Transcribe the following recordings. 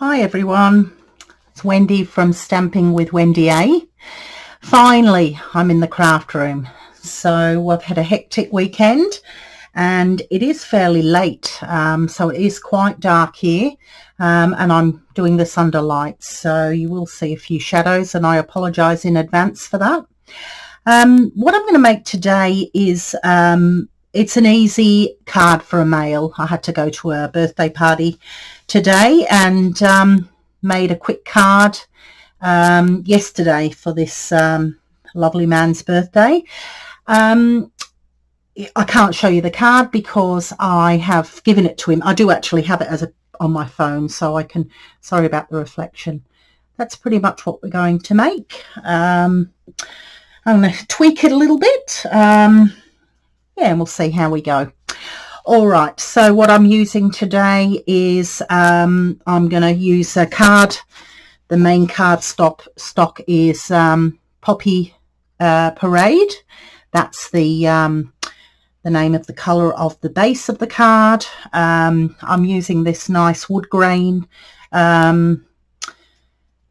Hi everyone, it's Wendy from Stamping with Wendy A. Finally, I'm in the craft room. So I've had a hectic weekend and it is fairly late, so it is quite dark here, and I'm doing this under lights, so you will see a few shadows and I apologise in advance for that. What I'm going to make today is it's an easy card for a mail. I had to go to a birthday party today and made a quick card yesterday for this lovely man's birthday. I can't show you the card because I have given it to him. I do actually have it on my phone, so I can, sorry about the reflection. That's pretty much what we're going to make. I'm going to tweak it a little bit. Yeah, and we'll see how we go. All right, so what I'm using today is I'm going to use a card. The main card stock is Poppy Parade. That's the name of the colour of the base of the card. I'm using this nice wood grain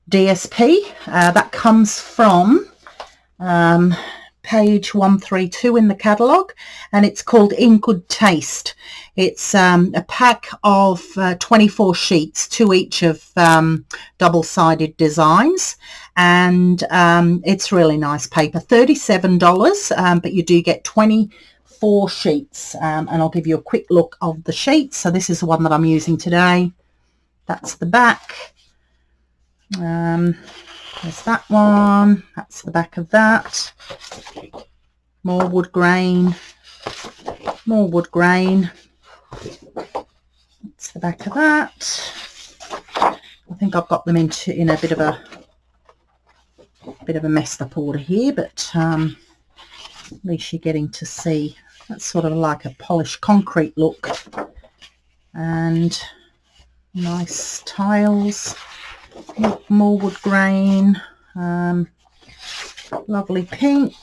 DSP. That comes from page 132 in the catalogue, and it's called In Good Taste. It's a pack of 24 sheets, 2 each of double-sided designs, and it's really nice paper. $37, but you do get 24 sheets, and I'll give you a quick look of the sheets. So this is the one that I'm using today. That's the back. There's that one. That's the back of that. More wood grain. More wood grain. That's the back of that. I think I've got them in a bit of a messed up order here, but at least you're getting to see. That's sort of like a polished concrete look. And nice tiles. More wood grain, lovely pink.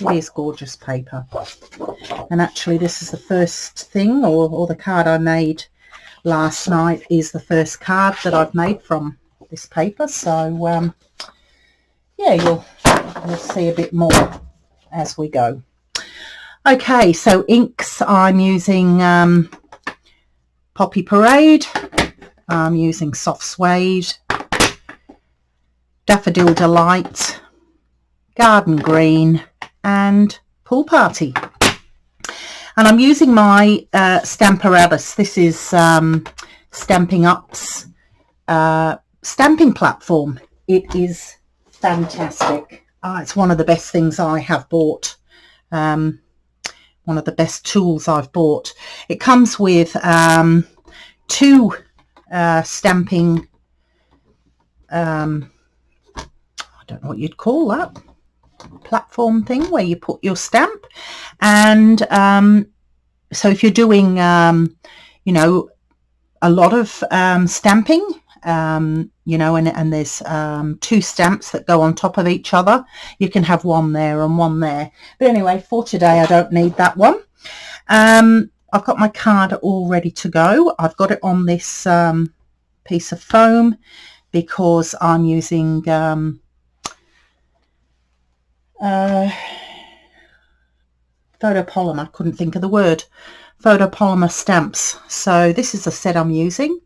It is gorgeous paper, and actually this is the first thing, or the card I made last night is the first card that I've made from this paper. So yeah, you'll see a bit more as we go. Okay, so inks, I'm using Poppy Parade, I'm using Soft Suede, Daffodil Delight, Garden Green, and Pool Party. And I'm using my Stamparatus. This is Stampin' Up's stamping platform. It is fantastic. It's one of the best things I have bought. One of the best tools I've bought. It comes with 2 stamping, I don't know what you'd call that, platform thing where you put your stamp. And so if you're doing, you know, a lot of stamping, you know, and there's 2 stamps that go on top of each other, you can have one there and one there. But anyway, for today I don't need that one. I've got my card all ready to go. I've got it on this piece of foam because I'm using photopolymer. I couldn't think of the word. Photopolymer stamps. So this is the set I'm using.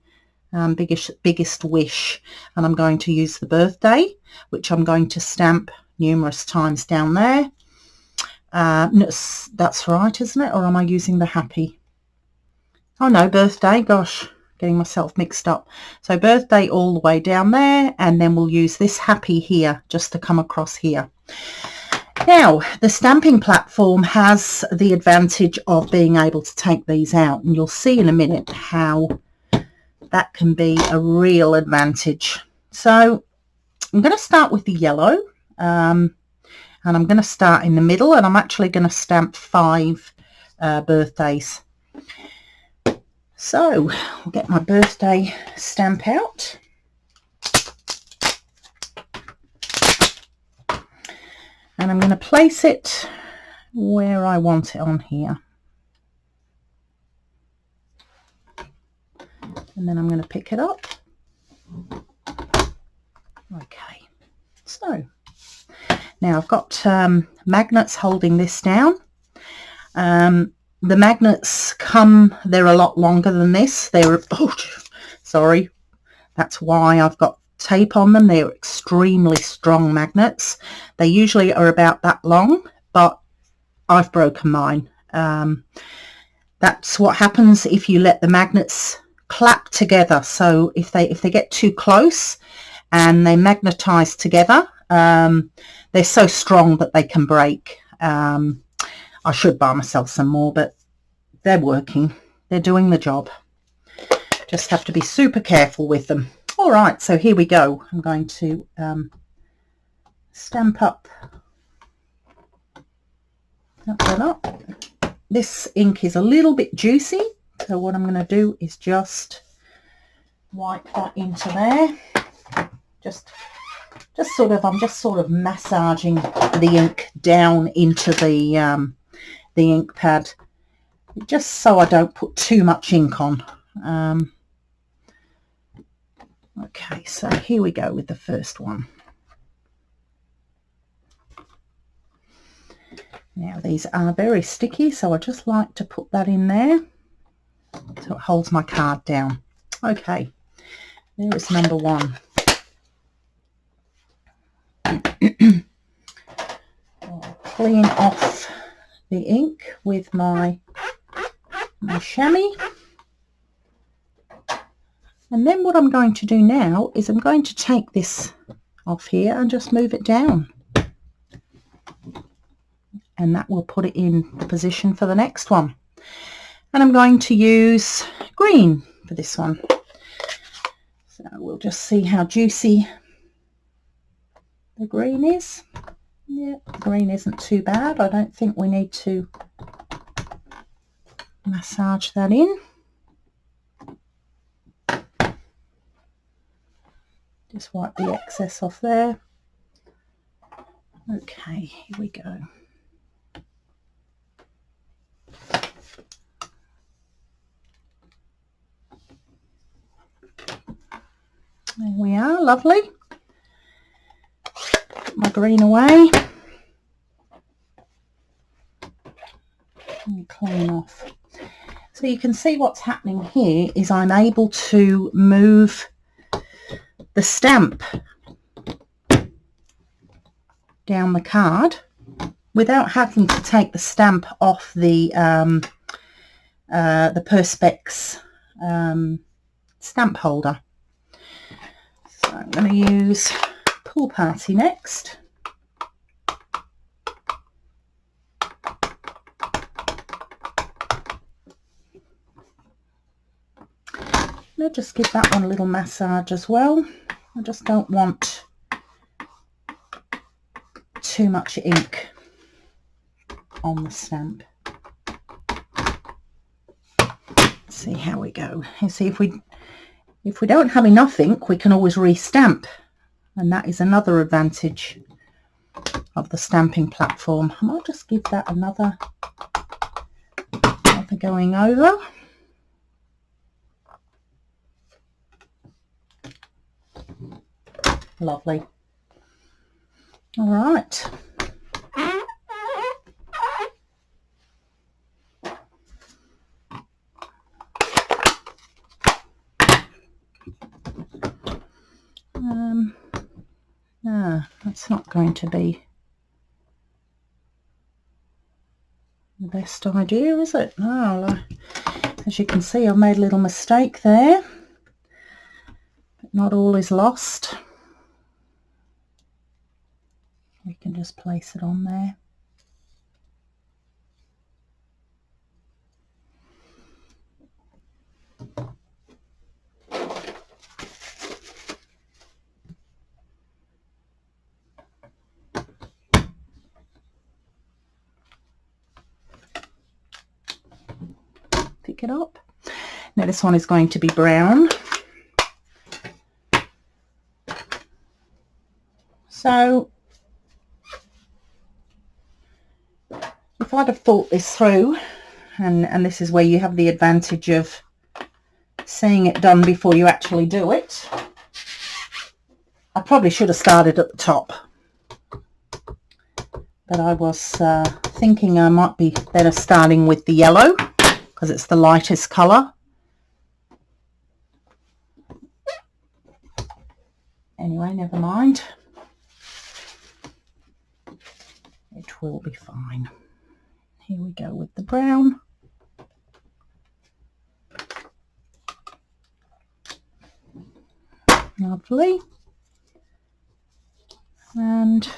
Biggest Wish, and I'm going to use the birthday, which I'm going to stamp numerous times down there. That's right, isn't it? Or am I using the happy? Oh no, birthday. Gosh, getting myself mixed up. So birthday all the way down there, and then we'll use this happy here just to come across here. Now, the stamping platform has the advantage of being able to take these out, and you'll see in a minute how that can be a real advantage. So I'm going to start with the yellow, and I'm going to start in the middle, and I'm actually going to stamp 5 birthdays. So I'll get my birthday stamp out. And I'm going to place it where I want it on here. and then I'm going to pick it up. Okay, so now I've got magnets holding this down. The magnets come, they're a lot longer than this. They're, oh, sorry, that's why I've got tape on them. They're extremely strong magnets. They usually are about that long, but I've broken mine. That's what happens if you let the magnets clap together. So if they get too close and they magnetize together, they're so strong that they can break. I should buy myself some more, but they're working. They're doing the job. Just have to be super careful with them. All right, so here we go. I'm going to stamp up. This ink is a little bit juicy, so what I'm going to do is just wipe that into there. I'm just sort of massaging the ink down into the ink pad, just so I don't put too much ink on. Okay, so here we go with the first one. Now these are very sticky, so I just like to put that in there so it holds my card down. Okay, there is number one. I'll clean off the ink with my chamois. And then what I'm going to do now is I'm going to take this off here and just move it down. And that will put it in position for the next one. And I'm going to use green for this one. So we'll just see how juicy the green is. Yeah, the green isn't too bad. I don't think we need to massage that in. Just wipe the excess off there. Okay, here we go. There we are, lovely. Put my green away. And clean off. So you can see what's happening here is I'm able to move the stamp down the card without having to take the stamp off the Perspex stamp holder. So I'm going to use Pool Party next. I'll just give that one a little massage as well. I just don't want too much ink on the stamp. Let's see how we go. You see, if we don't have enough ink, we can always re-stamp, and that is another advantage of the stamping platform. I might just give that another going over. Lovely. All right. No, that's not going to be the best idea, is it? No, as you can see, I've made a little mistake there, but not all is lost. We can just place it on there. Pick it up. Now this one is going to be brown. So if I'd have thought this through, and this is where you have the advantage of seeing it done before you actually do it. I probably should have started at the top, but I was thinking I might be better starting with the yellow because it's the lightest colour. Anyway, never mind. It will be fine. Here we go with the brown. Lovely. And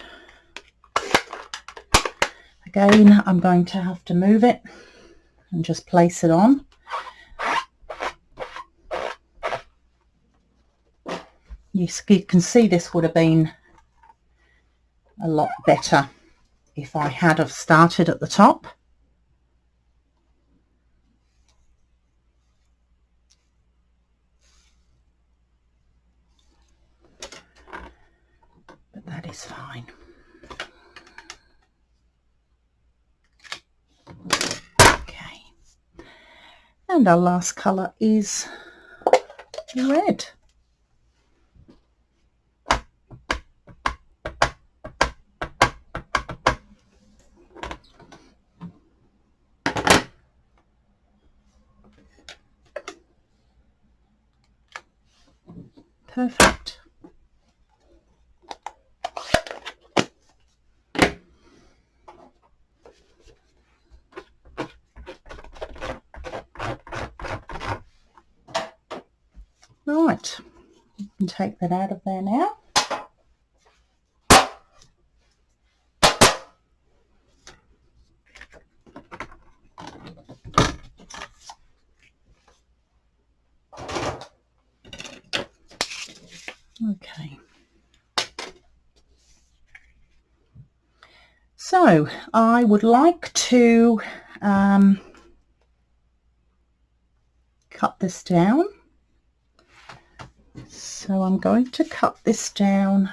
again, I'm going to have to move it and just place it on. You can see this would have been a lot better if I had have started at the top. But that is fine. Okay. And our last colour is red. Perfect. Right, you can take that out of there now. Okay. So I would like to cut this down. So I'm going to cut this down,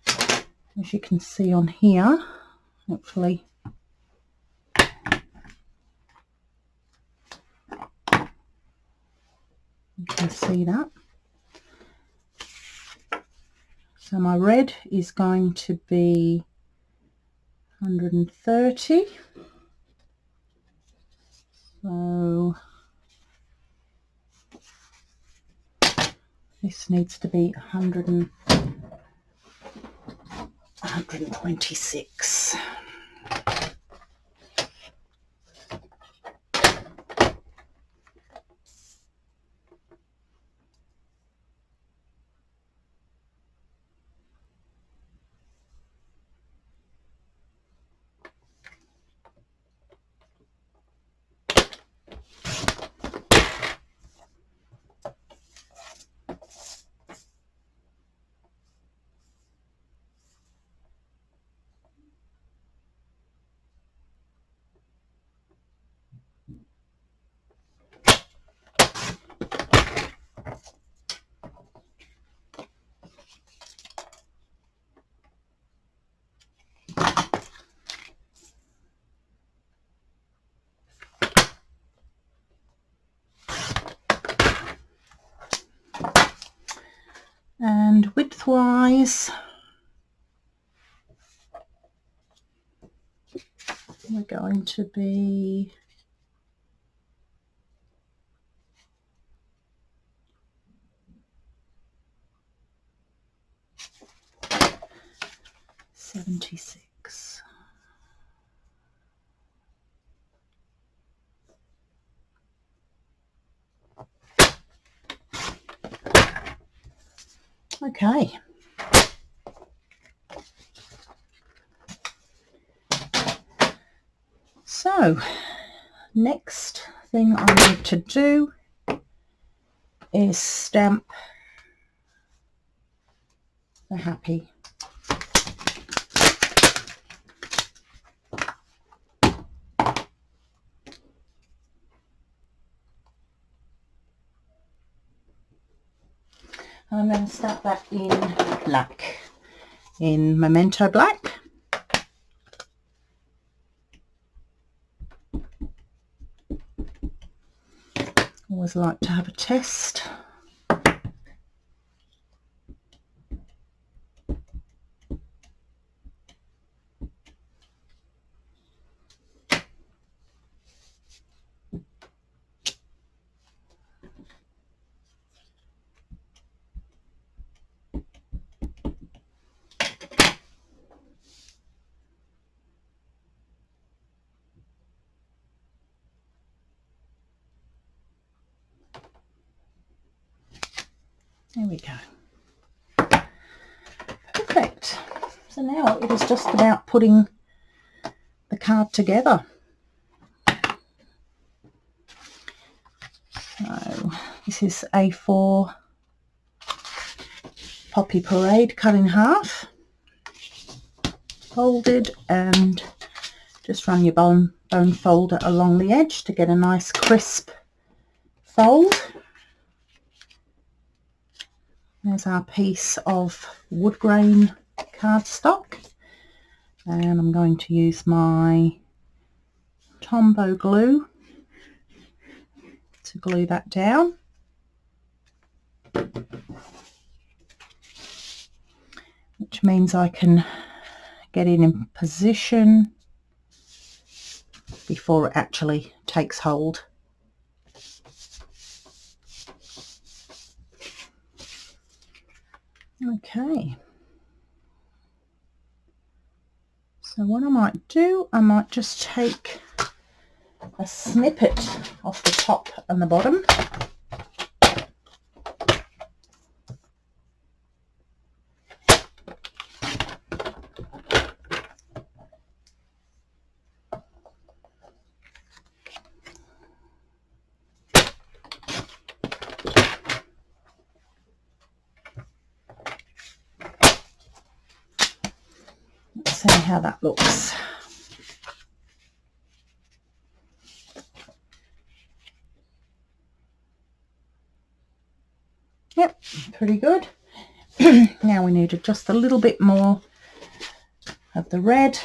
as you can see on here. Hopefully you can see that. So my red is going to be 130. So this needs to be 126. And width-wise, we're going to be 76. Okay. So, next thing I need to do is stamp the happy. I'm going to stamp that in black, in Memento Black. Always like to have a test. There we go. Perfect. So now it is just about putting the card together. So this is A4 Poppy Parade cut in half, folded, and just run your bone folder along the edge to get a nice crisp fold. There's our piece of wood grain cardstock, and I'm going to use my Tombow glue to glue that down. Which means I can get it in position before it actually takes hold. Okay, so what I might do, I might just take a snippet off the top and the bottom. See how that looks. Yep, pretty good. Now we need just a little bit more of the red.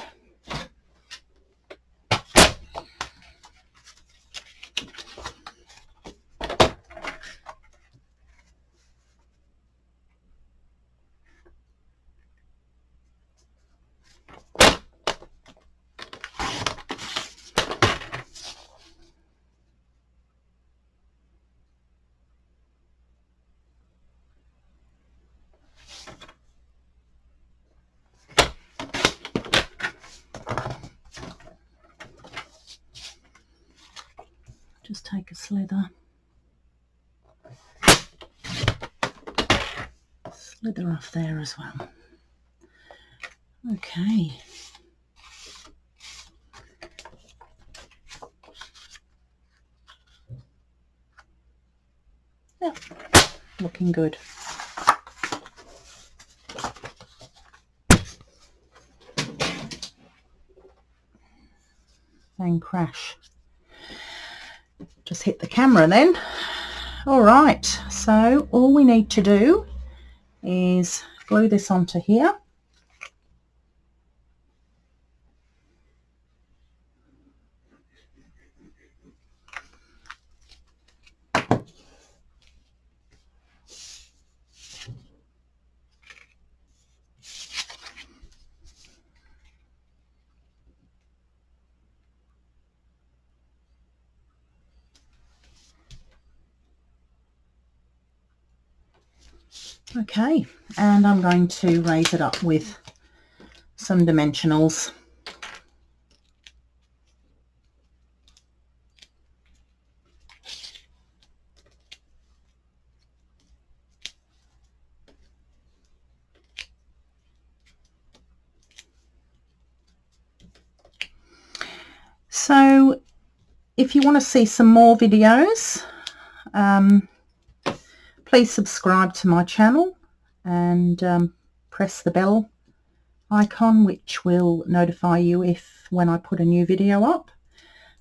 Just take a slither off there as well. Okay. Yep, looking good. Bang crash. Just hit the camera then. All right, so all we need to do is glue this onto here. Okay, and I'm going to raise it up with some dimensionals. So if you want to see some more videos, please subscribe to my channel and press the bell icon, which will notify you when I put a new video up.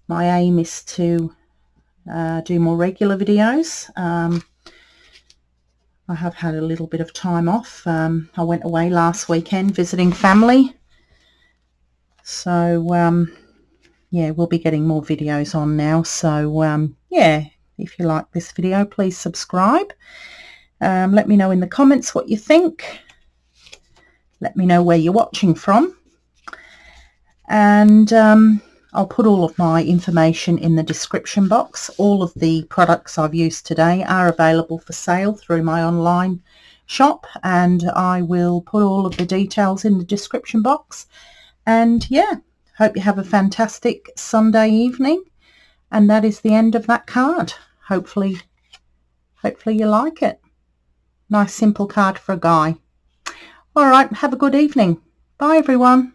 My aim is to do more regular videos. I have had a little bit of time off. I went away last weekend visiting family. So yeah, we'll be getting more videos on now. So yeah, If you like this video, please subscribe. Let me know in the comments what you think. Let me know where you're watching from. And I'll put all of my information in the description box. All of the products I've used today are available for sale through my online shop, and I will put all of the details in the description box. And yeah, hope you have a fantastic Sunday evening. And that is the end of that card. Hopefully you like it. Nice simple card for a guy. All right, have a good evening. Bye everyone.